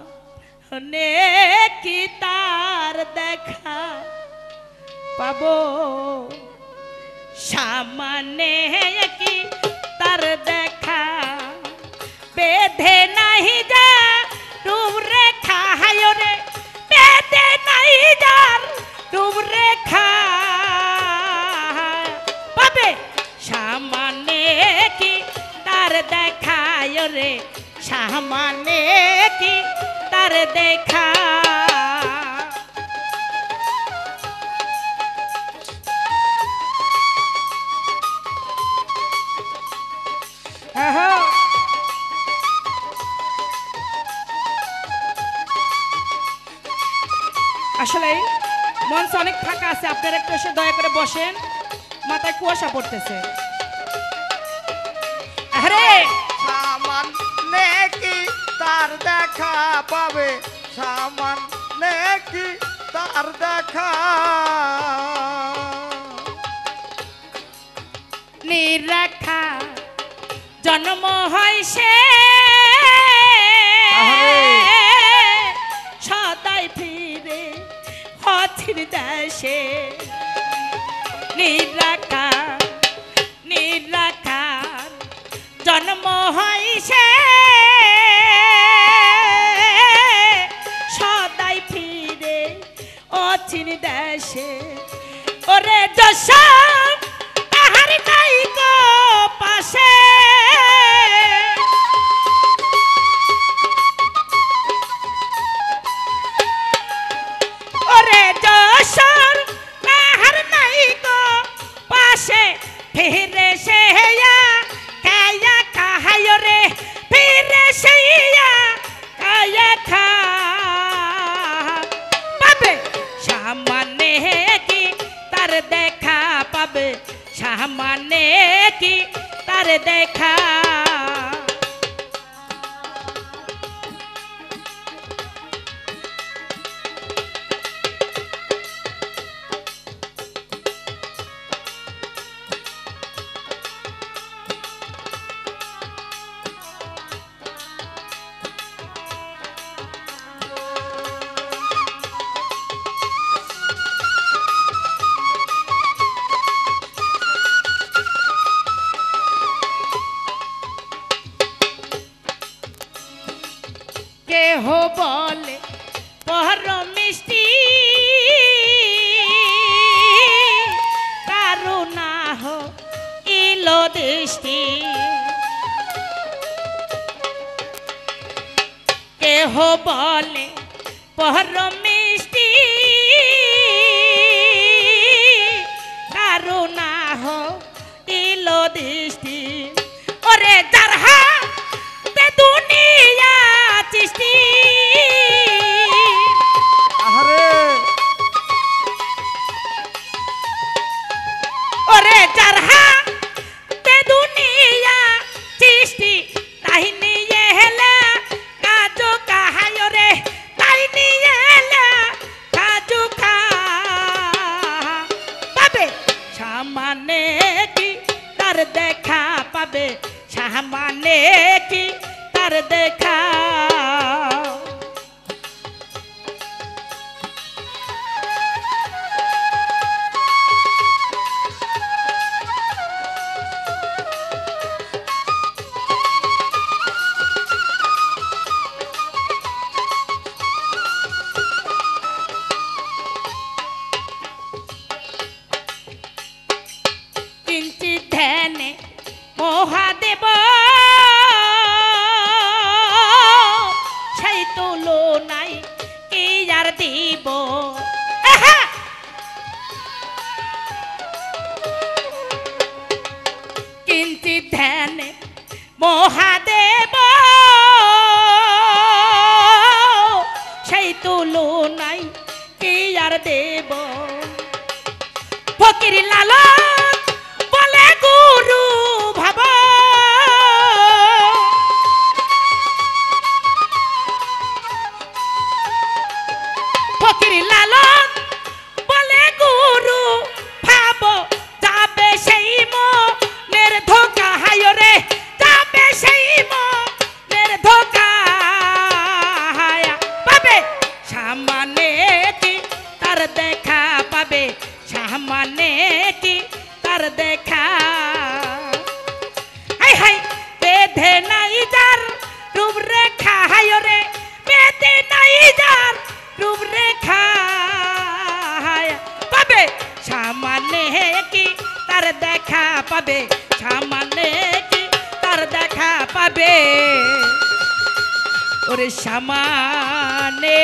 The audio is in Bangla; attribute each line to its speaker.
Speaker 1: সামনে কি তার দেখা পাবো সামনে কি তার দেখা বেঁধে নাহি যা রূপ রেখা হায় রে বেঁধে নাহি যার রূপ রেখা পাবে সামনে কি তার দেখা রে সামনে কি তার দেখা আসলে মঞ্চ অনেক ফাঁকা আছে আপনারা একটু এসে দয়া করে বসেন মাথায় কুয়াশা পড়তেছে আরে
Speaker 2: সামনে কি তার দেখা পাবে সামনে কি তার দেখা
Speaker 1: নিরাখা জন্ম হয় সে সদাই ফিরে হথির দেশে নিরাখা নিরাখা জন্ম হয় সে সদাই ফিরে অচিন দেশে ওরে দশা তাহার নাই গো পাশে ওরে দশার তাহার নাই গো পাশে ফিরে সে কায়া খায় রে ফিরে সে কায়া খা পাবে সামনে কি তার দেখা পাবে সামনে কি তার দেখা কেহ বলে পর মিষ্টি কারুণা হো ইলো দৃষ্টি কেহ বলে পর মিষ্টি কারুণা হো ইলো দৃষ্টি ওরে যারহা তে দুনিয়া সৃষ্টি ওরে যারহা তে দুনিয়া সৃষ্টি তাই নিয়ে হেলা কাজু কাহায় রে তাই নিয়ে হেলা কাজু খা পাবে সামনে কি তার দেখা পাবে সামনে কি তার দেখা কিঞ্চিত ধ্যানে মহাদেব সেই তুলনাই কি আর দিব কিঞ্চিত ধ্যানে মহাদেব সেই তুলনাই কি আর দেব ফকির লালন বলে গুরু ভাব ফকির লালন বলে গুরু ভাব যাবে সেই মনের ধোকা হায় রে যাবে সেই মনের পাবে সামান্যে কি তার দেখা পাবে ওরে সামান্যে